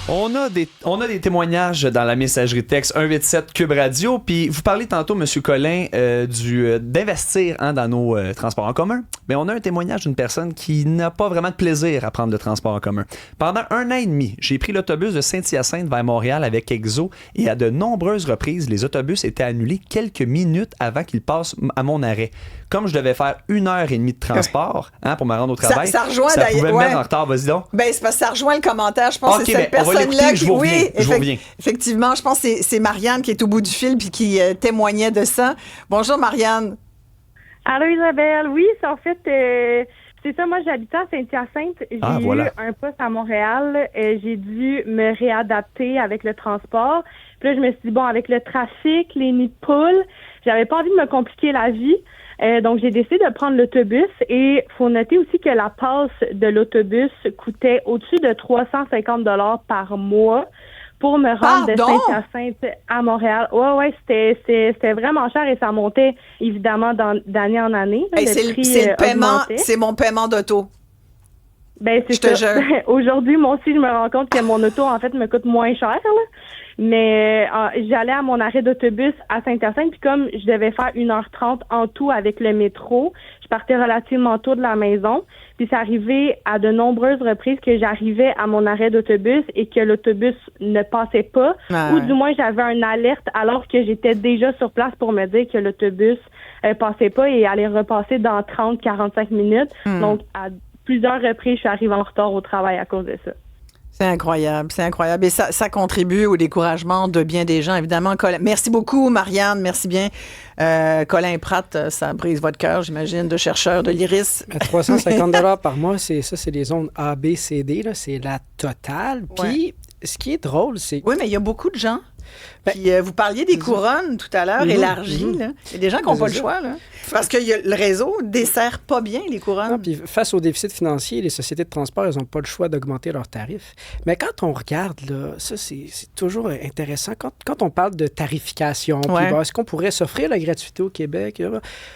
On a des témoignages dans la messagerie texte 187 Cube Radio. Puis vous parlez tantôt, M. Collin, d'investir dans nos transports en commun. Mais on a un témoignage d'une personne qui n'a pas vraiment de plaisir à prendre le transport en commun. Pendant 1 an et demi, j'ai pris l'autobus de Saint-Hyacinthe vers Montréal avec Exo et à de nombreuses reprises, les autobus étaient annulés quelques minutes avant qu'ils passent à mon arrêt. Comme je devais faire 1h30 de transport pour me rendre au travail, ça pouvait me mettre en retard. Vas-y donc. Ben, c'est parce que ça rejoint le commentaire. Je pense que c'est cette personne-là qui... Je vous reviens. Effectivement, je pense que c'est Marianne qui est au bout du fil puis qui témoignait de ça. Bonjour, Marianne. Allô, Isabelle. Oui, c'est en fait... c'est ça, moi j'habitais à Saint-Hyacinthe. J'ai eu un poste à Montréal. J'ai dû me réadapter avec le transport. Puis là, je me suis dit, bon, avec le trafic, les nids de poules, j'avais pas envie de me compliquer la vie. Donc, j'ai décidé de prendre l'autobus et faut noter aussi que la passe de l'autobus coûtait au-dessus de 350 $ par mois pour me rendre de Saint-Hyacinthe à Montréal. Ouais, c'était vraiment cher et ça montait évidemment d'année en année. C'est le paiement, c'est mon paiement d'auto. Ben, c'est ça. Je te jure. Aujourd'hui, moi aussi, je me rends compte que mon auto, en fait, me coûte moins cher, là. Mais j'allais à mon arrêt d'autobus à Saint-Hyacinthe, puis comme je devais faire 1h30 en tout avec le métro, je partais relativement tôt de la maison, puis c'est arrivé à de nombreuses reprises que j'arrivais à mon arrêt d'autobus et que l'autobus ne passait pas, ou du moins j'avais une alerte alors que j'étais déjà sur place pour me dire que l'autobus passait pas et allait repasser dans 30-45 minutes. Donc, à plusieurs reprises, je suis arrivée en retard au travail à cause de ça. C'est incroyable. Et ça contribue au découragement de bien des gens, évidemment. Merci beaucoup, Marianne. Merci bien. Colin Pratt, ça brise votre cœur, j'imagine, de chercheur de l'Iris. 350 $ par mois, c'est les zones A, B, C, D. Là, c'est la totale. Puis, ce qui est drôle, c'est... Oui, mais il y a beaucoup de gens. Puis, vous parliez des couronnes tout à l'heure, élargies. Là. Il y a des gens qui n'ont pas le choix. Là. Parce que le réseau ne dessert pas bien les couronnes. Non, puis face au déficit financier, les sociétés de transport, elles n'ont pas le choix d'augmenter leurs tarifs. Mais quand on regarde, là, ça, c'est toujours intéressant. Quand on parle de tarification, puis est-ce qu'on pourrait s'offrir la gratuité au Québec?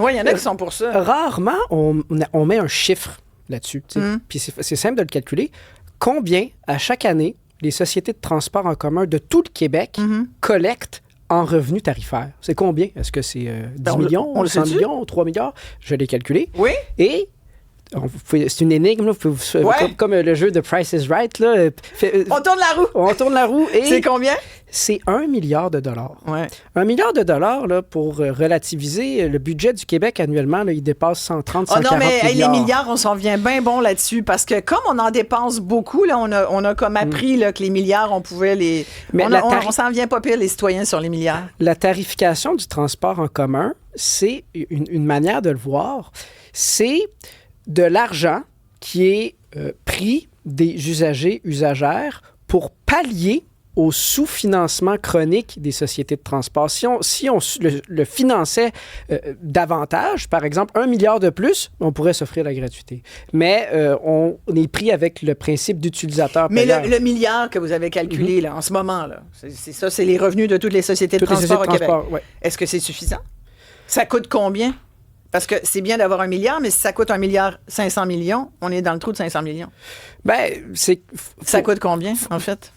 Oui, il y en a qui sont pour ça. Rarement, on met un chiffre là-dessus. Puis c'est simple de le calculer. Combien, à chaque année, les sociétés de transport en commun de tout le Québec collectent en revenus tarifaires? C'est combien? Est-ce que c'est 10 millions, 100 millions, 3 milliards? Je l'ai calculé. Oui. Et c'est une énigme, là. Comme le jeu de Price is Right. Là. On tourne la roue. On tourne la roue. Et c'est combien? C'est 1 milliard de dollars. Ouais. 1 milliard de dollars, là, pour relativiser, le budget du Québec annuellement, là, il dépasse 130, 140 milliards. Non, mais les milliards, on s'en vient bien bon là-dessus parce que comme on en dépense beaucoup, là, on a comme appris là, que les milliards, on pouvait les... Mais on s'en vient pas pire, les citoyens, sur les milliards. La tarification du transport en commun, c'est une manière de le voir. C'est de l'argent qui est pris des usagères pour pallier au sous-financement chronique des sociétés de transport. Si on le finançait davantage, par exemple, 1 milliard de plus, on pourrait s'offrir la gratuité. Mais on est pris avec le principe d'utilisateur payeur. Mais le milliard que vous avez calculé là, en ce moment, là, c'est les revenus de toutes les sociétés de transport au Québec. Ouais. Est-ce que c'est suffisant? Ça coûte combien? Parce que c'est bien d'avoir 1 milliard, mais si ça coûte 1 milliard 500 millions, on est dans le trou de 500 millions. Ben, ça coûte combien, en fait?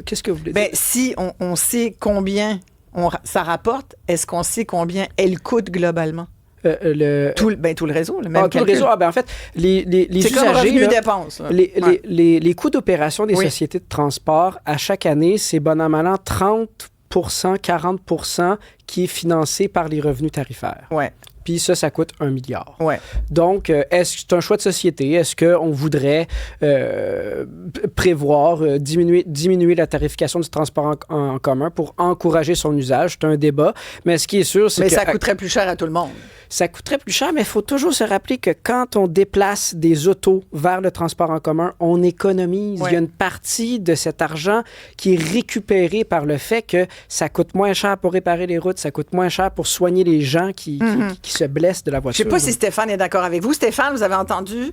Qu'est-ce que vous voulez dire? Ben, si on sait combien ça rapporte, est-ce qu'on sait combien elle coûte globalement? Tout le réseau, le même tout le réseau. En fait, les c'est usagers... comme revenu-dépenses. Les coûts d'opération des sociétés de transport, à chaque année, c'est bon an, mal an, 30 40 % qui est financé par les revenus tarifaires. Ouais. Puis ça coûte 1 milliard. Ouais. Donc, est-ce que c'est un choix de société? Est-ce qu'on voudrait prévoir diminuer la tarification du transport en commun pour encourager son usage? C'est un débat. Mais ce qui est sûr, c'est que... Mais ça coûterait plus cher à tout le monde. Ça coûterait plus cher, mais il faut toujours se rappeler que quand on déplace des autos vers le transport en commun, on économise. Ouais. Il y a une partie de cet argent qui est récupérée par le fait que ça coûte moins cher pour réparer les routes, ça coûte moins cher pour soigner les gens qui se blessent de la voiture. Je ne sais pas si Stéphane est d'accord avec vous. Stéphane, vous avez entendu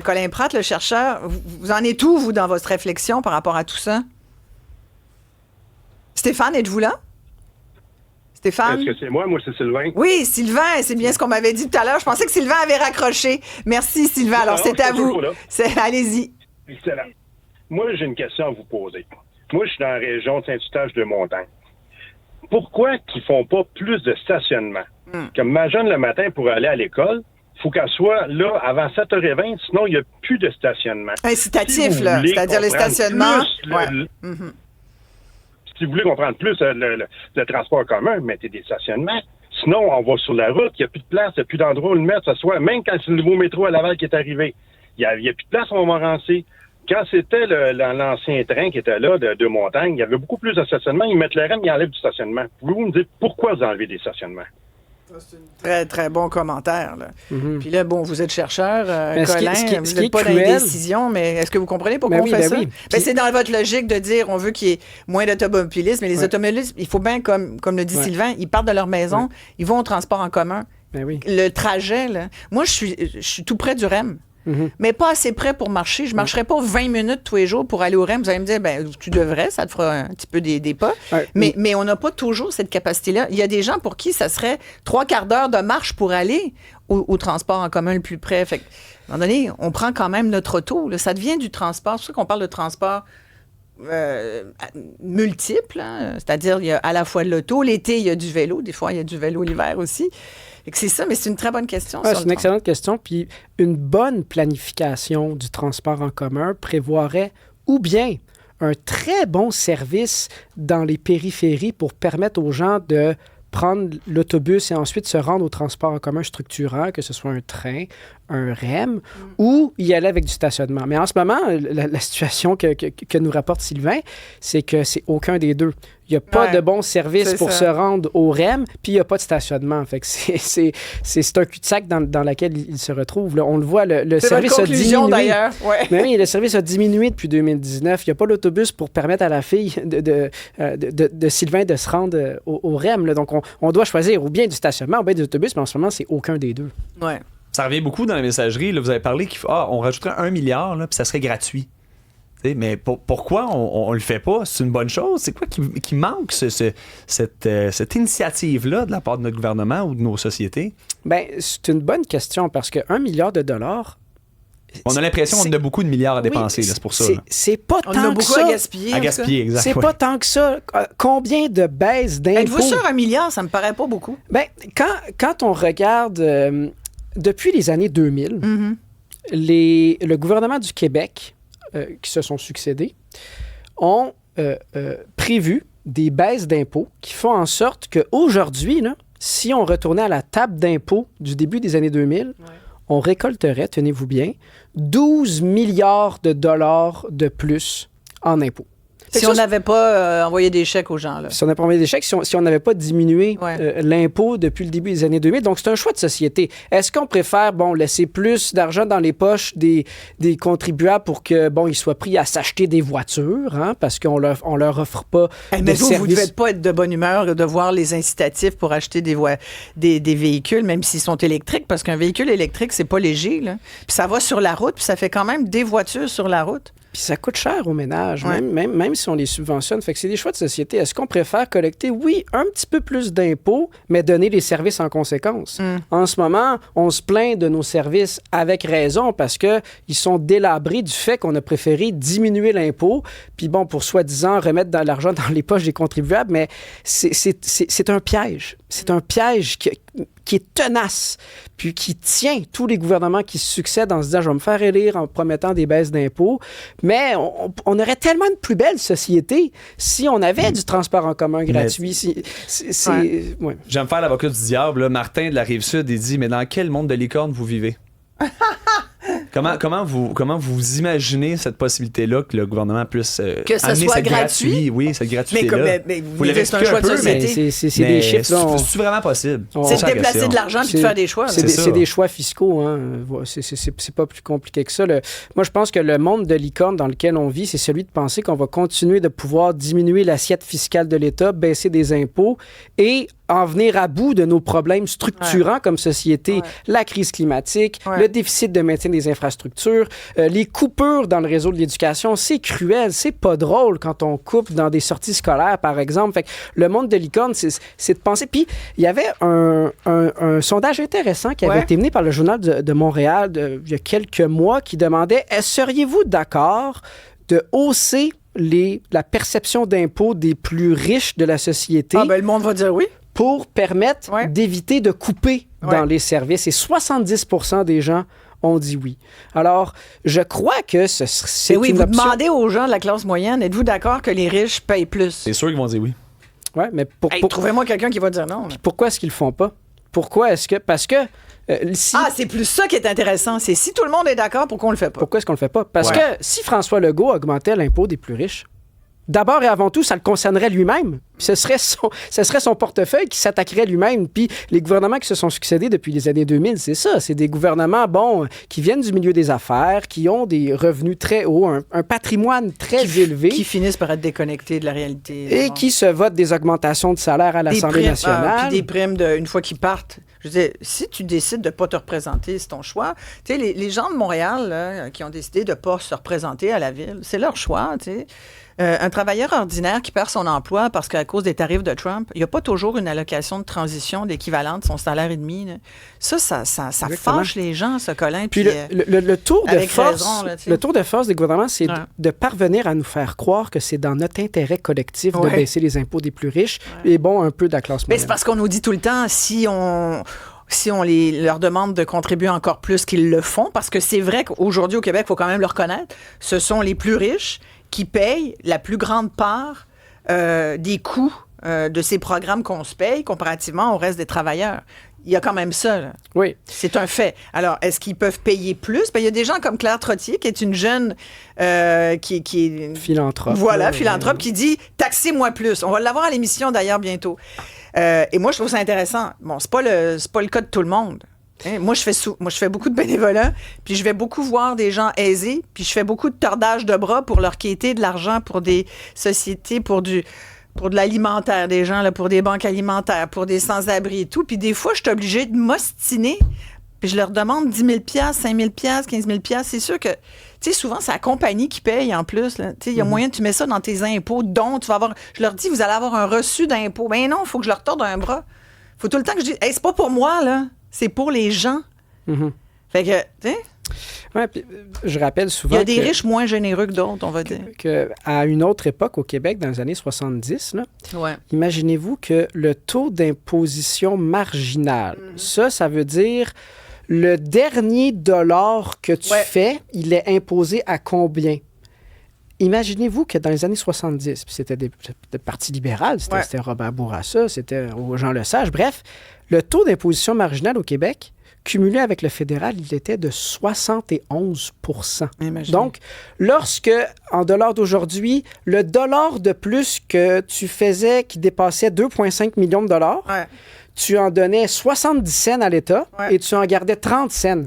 Colin Pratt, le chercheur. Vous en êtes où, vous, dans votre réflexion par rapport à tout ça? Stéphane, êtes-vous là? Stéphane? Est-ce que c'est moi? Moi, c'est Sylvain. Oui, Sylvain, c'est bien ce qu'on m'avait dit tout à l'heure. Je pensais que Sylvain avait raccroché. Merci, Sylvain. Alors, c'est à vous. Allez-y. Excellent. moi, j'ai une question à vous poser. Moi, je suis dans la région de Saint-Eustache-de-Montagne. Pourquoi qu'ils font pas plus de stationnement? Comme ma jeune le matin pour aller à l'école, il faut qu'elle soit là avant 7h20, sinon il n'y a plus de stationnement. Incitatif, si là, c'est-à-dire le stationnement. Si vous voulez comprendre plus le transport commun, mettez des stationnements. Sinon, on va sur la route, il n'y a plus de place, il n'y a plus d'endroit où le mettre, même quand c'est le nouveau métro à Laval qui est arrivé. Il n'y a plus de place à Montmorency. Quand c'était l'ancien train qui était là, de Montagne, il y avait beaucoup plus de stationnement. Ils mettent le REM, ils enlèvent du stationnement. Pouvez-vous me dire pourquoi vous enlevez des stationnements? C'est un très, très bon commentaire. Là. Puis là, bon, vous êtes chercheur, Colin, vous n'êtes pas dans les décisions, mais est-ce que vous comprenez pourquoi on fait ça? Oui. C'est dans votre logique de dire on veut qu'il y ait moins d'automobilisme, mais les automobilistes, il faut bien, comme le dit Sylvain, ils partent de leur maison, ils vont au transport en commun. Le trajet, là, moi, je suis tout près du REM. Mais pas assez près pour marcher. Je ne marcherai pas 20 minutes tous les jours pour aller au REM. Vous allez me dire, tu devrais, ça te fera un petit peu des pas. Mais on n'a pas toujours cette capacité-là. Il y a des gens pour qui ça serait 3/4 d'heure de marche pour aller au transport en commun le plus près. Fait à un moment donné, on prend quand même notre auto. Là. Ça devient du transport. C'est pour ça qu'on parle de transport multiple. Hein? C'est-à-dire, il y a à la fois l'auto. L'été, il y a du vélo. Des fois, il y a du vélo l'hiver aussi. C'est ça, mais c'est une très bonne question. C'est une excellente question. Puis une bonne planification du transport en commun prévoirait ou bien un très bon service dans les périphéries pour permettre aux gens de prendre l'autobus et ensuite se rendre au transport en commun structurant, que ce soit un train, un REM, ou y aller avec du stationnement. Mais en ce moment, la situation que nous rapporte Sylvain, c'est que c'est aucun des deux. Il n'y a pas de bon service pour se rendre au REM, puis il n'y a pas de stationnement. Fait que c'est un cul-de-sac dans lequel il se retrouve. Là, on le voit, le service a diminué. D'ailleurs. Mais oui, le service a diminué depuis 2019. Il n'y a pas l'autobus pour permettre à la fille de Sylvain de se rendre au REM. Là. Donc, on doit choisir ou bien du stationnement ou bien des autobus, mais en ce moment, c'est aucun des deux. Ouais. Ça revient beaucoup dans la messagerie. Là, vous avez parlé qu'on rajouterait 1 milliard, puis ça serait gratuit. T'sais, mais pourquoi on le fait pas? C'est une bonne chose. C'est quoi qui manque, cette initiative-là de la part de notre gouvernement ou de nos sociétés? Bien, c'est une bonne question parce que 1 milliard de dollars... On a l'impression qu'on a beaucoup de milliards à dépenser, là, c'est pour ça. C'est pas on tant a que beaucoup ça. à gaspiller. À gaspiller, exactement. C'est pas tant que ça. Combien de baisses d'impôts? Êtes-vous sûr 1 milliard? Ça me paraît pas beaucoup. Bien, quand on regarde... depuis les années 2000, le gouvernement du Québec, qui se sont succédés, ont prévu des baisses d'impôts qui font en sorte qu'aujourd'hui, si on retournait à la table d'impôts du début des années 2000, on récolterait, tenez-vous bien, 12 milliards de dollars de plus en impôts. Si on n'avait pas envoyé des chèques aux gens. Là. Si on n'avait pas envoyé des chèques, si on n'avait pas diminué l'impôt depuis le début des années 2000. Donc, c'est un choix de société. Est-ce qu'on préfère, laisser plus d'argent dans les poches des contribuables pour que, ils soient pris à s'acheter des voitures, parce qu'on leur offre pas de services? Vous ne devez pas être de bonne humeur de voir les incitatifs pour acheter des véhicules, même s'ils sont électriques, parce qu'un véhicule électrique, c'est pas léger. Là. Puis ça va sur la route, puis ça fait quand même des voitures sur la route. Puis ça coûte cher aux ménages, même si on les subventionne. Fait que c'est des choix de société. Est-ce qu'on préfère collecter, oui, un petit peu plus d'impôts, mais donner les services en conséquence? En ce moment, on se plaint de nos services avec raison parce qu'ils sont délabrés du fait qu'on a préféré diminuer l'impôt, puis pour soi-disant remettre de l'argent dans les poches des contribuables, mais c'est un piège. C'est un piège qui est tenace, puis qui tient tous les gouvernements qui se succèdent en se disant « je vais me faire élire en promettant des baisses d'impôts ». Mais on aurait tellement une plus belle société si on avait du transport en commun gratuit. Je vais me faire l'avocat du diable. Là. Martin de la Rive-Sud, il dit « mais dans quel monde de licorne vous vivez? » Comment vous imaginez cette possibilité-là que le gouvernement puisse que ça amener soit cette gratuit? Oui, cette gratuité-là. Mais vous dites c'est un choix de société. C'est des chiffres. C'est vraiment possible. C'est de déplacer de l'argent et de faire des choix. C'est des choix fiscaux. C'est pas plus compliqué que ça. Moi, je pense que le monde de licorne dans lequel on vit, c'est celui de penser qu'on va continuer de pouvoir diminuer l'assiette fiscale de l'État, baisser des impôts et en venir à bout de nos problèmes structurants comme société, la crise climatique, le déficit de maintien des infrastructures, les coupures dans le réseau de l'éducation. C'est cruel, c'est pas drôle quand on coupe dans des sorties scolaires, par exemple. Fait que le monde de licorne, c'est de penser. Puis, il y avait un sondage intéressant qui avait été mené par le Journal de Montréal il y a quelques mois qui demandait « Seriez-vous d'accord de hausser la perception d'impôts des plus riches de la société. Ah, ben le monde va dire oui. Pour permettre d'éviter de couper dans les services. Et 70% des gens ont dit oui. Alors, je crois que c'est une option. Demandez aux gens de la classe moyenne, êtes-vous d'accord que les riches payent plus? C'est sûr qu'ils vont dire oui. Oui, mais trouvez-moi quelqu'un qui va dire non. Pourquoi est-ce qu'ils le font pas? Pourquoi est-ce que... Parce que... c'est plus ça qui est intéressant. C'est si tout le monde est d'accord, pourquoi on le fait pas? Pourquoi est-ce qu'on le fait pas? Parce que si François Legault augmentait l'impôt des plus riches, d'abord et avant tout, ça le concernerait lui-même. Ce serait son portefeuille qui s'attaquerait lui-même. Puis les gouvernements qui se sont succédés depuis les années 2000, c'est ça. C'est des gouvernements, qui viennent du milieu des affaires, qui ont des revenus très hauts, un patrimoine très élevé. Qui finissent par être déconnectés de la réalité. Et qui se votent des augmentations de salaire à l'Assemblée nationale. Puis des primes une fois qu'ils partent. Je veux dire, si tu décides de ne pas te représenter, c'est ton choix. Tu sais, les gens de Montréal là, qui ont décidé de ne pas se représenter à la ville, c'est leur choix, tu sais. Un travailleur ordinaire qui perd son emploi parce qu'à cause des tarifs de Trump, il n'y a pas toujours une allocation de transition d'équivalent de son salaire et demi. Là. Ça fâche les gens, ce Colin. Puis le tour de force, le tour de force des gouvernements, c'est de parvenir à nous faire croire que c'est dans notre intérêt collectif de baisser les impôts des plus riches et un peu de la classe moyenne. Mais c'est parce qu'on nous dit tout le temps, si on leur demande de contribuer encore plus qu'ils le font, parce que c'est vrai qu'aujourd'hui au Québec, il faut quand même le reconnaître, ce sont les plus riches qui payent la plus grande part des coûts de ces programmes qu'on se paye comparativement au reste des travailleurs. Il y a quand même ça. Là. Oui. C'est un fait. Alors, est-ce qu'ils peuvent payer plus? Ben, il y a des gens comme Claire Trottier, qui est une jeune qui est... Philanthrope. Voilà, philanthrope, qui dit « Taxez-moi plus ». On va l'avoir à l'émission, d'ailleurs, bientôt. Et moi, je trouve ça intéressant. Bon, c'est pas le cas de tout le monde. Hein? Moi, je fais beaucoup de bénévolat, puis je vais beaucoup voir des gens aisés, puis je fais beaucoup de tordage de bras pour leur quêter de l'argent pour des sociétés, pour de l'alimentaire, des gens, là, pour des banques alimentaires, pour des sans-abri et tout. Puis des fois, je suis obligée de m'ostiner, puis je leur demande 10 000 $, 5 000 $, 15 000 $. C'est sûr que, tu sais, souvent, c'est la compagnie qui paye en plus. Tu sais, il y a moyen que tu mets ça dans tes impôts, dont tu vas avoir... Je leur dis, vous allez avoir un reçu d'impôt. Ben non, il faut que je leur torde un bras. Il faut tout le temps que je dise, hey, c'est pas pour moi, là. C'est pour les gens. Mm-hmm. Fait que, tu sais... Ouais, puis je rappelle souvent. Il y a des riches moins généreux que d'autres, on va dire. À une autre époque au Québec, dans les années 70, là, imaginez-vous que le taux d'imposition marginal, ça veut dire le dernier dollar que tu fais, il est imposé à combien? Imaginez-vous que dans les années 70, puis c'était des partis libéral, c'était Robert Bourassa, c'était Jean Lesage, bref, le taux d'imposition marginale au Québec, cumulé avec le fédéral, il était de 71 %. Donc, lorsque, en dollars d'aujourd'hui, le dollar de plus que tu faisais qui dépassait 2,5 millions de dollars, tu en donnais 70 cents à l'État et tu en gardais 30 cents.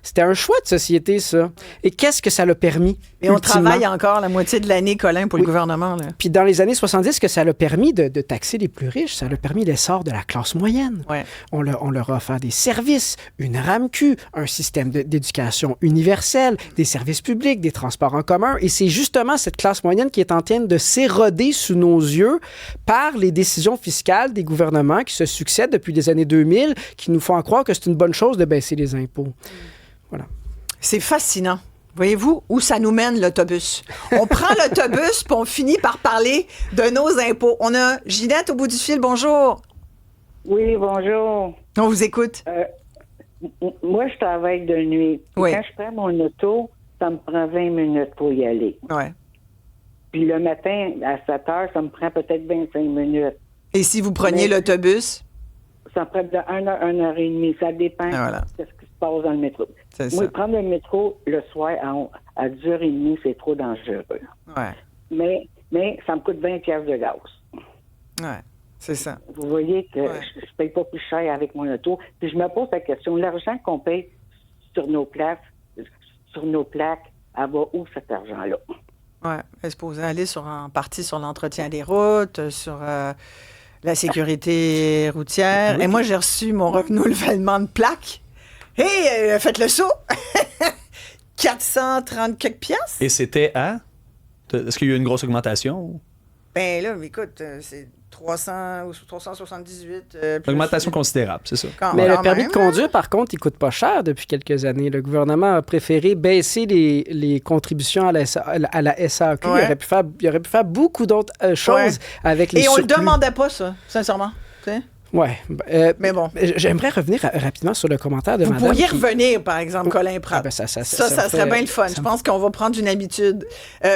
C'était un choix de société, ça. Et qu'est-ce que ça l'a permis? Et on travaille encore la moitié de l'année, Colin, pour le gouvernement. Là. Puis dans les années 70, ce que ça l'a permis de taxer les plus riches, ça l'a permis l'essor de la classe moyenne. Ouais. On leur a offert des services, une RAMQ, un système d'éducation universelle, des services publics, des transports en commun. Et c'est justement cette classe moyenne qui est en train de s'éroder sous nos yeux par les décisions fiscales des gouvernements qui se succèdent depuis les années 2000, qui nous font croire que c'est une bonne chose de baisser les impôts. Voilà. C'est fascinant. Voyez-vous où ça nous mène, l'autobus? On prend l'autobus puis on finit par parler de nos impôts. On a Ginette au bout du fil. Bonjour. Oui, bonjour. On vous écoute. Moi, je travaille de nuit. Oui. Quand je prends mon auto, ça me prend 20 minutes pour y aller. Ouais. Puis le matin, à 7 heures, ça me prend peut-être 25 minutes. Et si vous preniez l'autobus? Ça me prend de 1 heure, 1 heure et demie. Ça dépend de ce qui se passe dans le métro. Moi, prendre le métro le soir à 10h30, c'est trop dangereux. Ouais. Mais ça me coûte 20 $ de gaz. Ouais, c'est ça. Vous voyez que je paye pas plus cher avec mon auto. Puis je me pose la question, l'argent qu'on paye sur nos plaques, elle va où cet argent-là? Oui, elle est supposée aller en partie sur l'entretien des routes, sur la sécurité routière. Oui. Et moi, j'ai reçu mon renouvellement de plaque. Hey, faites le saut! 430 quelques piastres. Et c'était à? Est-ce qu'il y a eu une grosse augmentation? Ben là, écoute, c'est 300 ou 378. Augmentation considérable, c'est ça. Mais le permis de conduire, par contre, il coûte pas cher depuis quelques années. Le gouvernement a préféré baisser les contributions à la SAQ. Ouais. Il aurait pu faire beaucoup d'autres choses avec les surplus. Et on le demandait pas, ça, sincèrement. T'sais? Oui. Mais bon. J'aimerais revenir rapidement sur le commentaire de madame. Vous pourriez revenir, par exemple, Colin Pratt. Ça serait bien le fun. Je pense qu'on va prendre une habitude.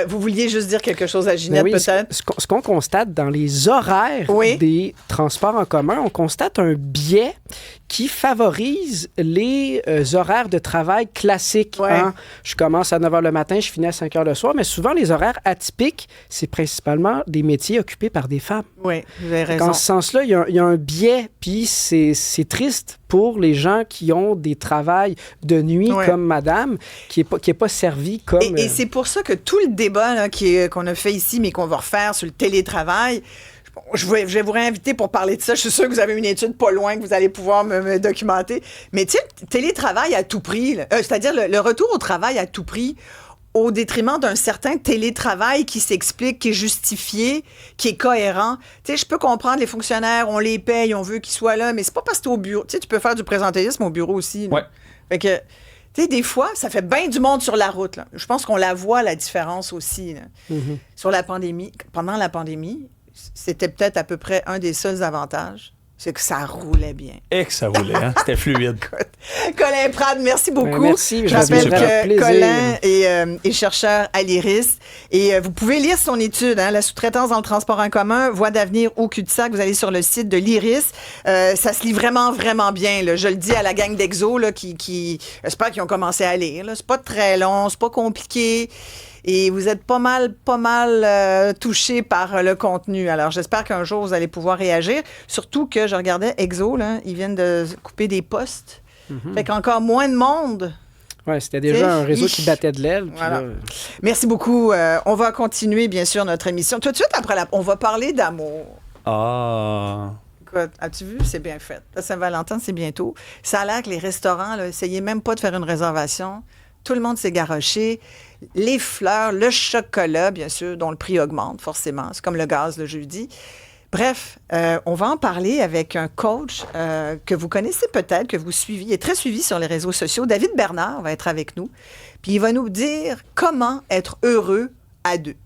Vous vouliez juste dire quelque chose à Ginette, peut-être? Ce qu'on constate dans les horaires des transports en commun, on constate un biais qui favorise les horaires de travail classiques. Ouais. Hein? Je commence à 9 h le matin, je finis à 5 h le soir, mais souvent les horaires atypiques, c'est principalement des métiers occupés par des femmes. Oui, vous avez raison. Dans ce sens-là, il y a un biais, puis c'est triste pour les gens qui ont des travails de nuit comme madame, qui est pas servi comme... Et c'est pour ça que tout le débat là, qu'on a fait ici, mais qu'on va refaire sur le télétravail... Je vais vous réinviter pour parler de ça. Je suis sûre que vous avez une étude pas loin que vous allez pouvoir me documenter. Mais tu sais, le télétravail à tout prix, c'est-à-dire le retour au travail à tout prix, au détriment d'un certain télétravail qui s'explique, qui est justifié, qui est cohérent. Tu sais, je peux comprendre les fonctionnaires, on les paye, on veut qu'ils soient là, mais c'est pas parce que t'es au bureau. Tu sais, tu peux faire du présentéisme au bureau aussi. Ouais. Fait que, tu sais, des fois, ça fait bien du monde sur la route. Là. Je pense qu'on la voit, la différence aussi. Mm-hmm. Sur la pandémie, pendant la pandémie, c'était peut-être à peu près un des seuls avantages, c'est que ça roulait bien. Et que ça roulait, hein? C'était fluide. Colin Pratt, merci beaucoup. Merci. Je rappelle que Colin est chercheur à l'IRIS. Et vous pouvez lire son étude, la sous-traitance dans le transport en commun, voie d'avenir au cul-de-sac. Vous allez sur le site de l'IRIS. Ça se lit vraiment, vraiment bien. Là. Je le dis à la gang d'Exo qui j'espère qu'ils ont commencé à lire. Là. C'est pas très long, c'est pas compliqué. Et vous êtes pas mal touché par le contenu. Alors, j'espère qu'un jour, vous allez pouvoir réagir. Surtout que je regardais Exo, là, ils viennent de couper des postes. Mm-hmm. Fait qu'encore moins de monde. Oui, c'était déjà un réseau qui battait de l'aile. Voilà. Merci beaucoup. On va continuer, bien sûr, notre émission. Tout de suite après on va parler d'amour. Ah... Écoute, as-tu vu? C'est bien fait. La Saint-Valentin, c'est bientôt. Ça a l'air que les restaurants, là, essayez même pas de faire une réservation. Tout le monde s'est garoché. Les fleurs, le chocolat, bien sûr, dont le prix augmente, forcément. C'est comme le gaz le jeudi. Bref, on va en parler avec un coach que vous connaissez peut-être, que vous suivez. Il est très suivi sur les réseaux sociaux. David Bernard va être avec nous. Puis il va nous dire comment être heureux à deux.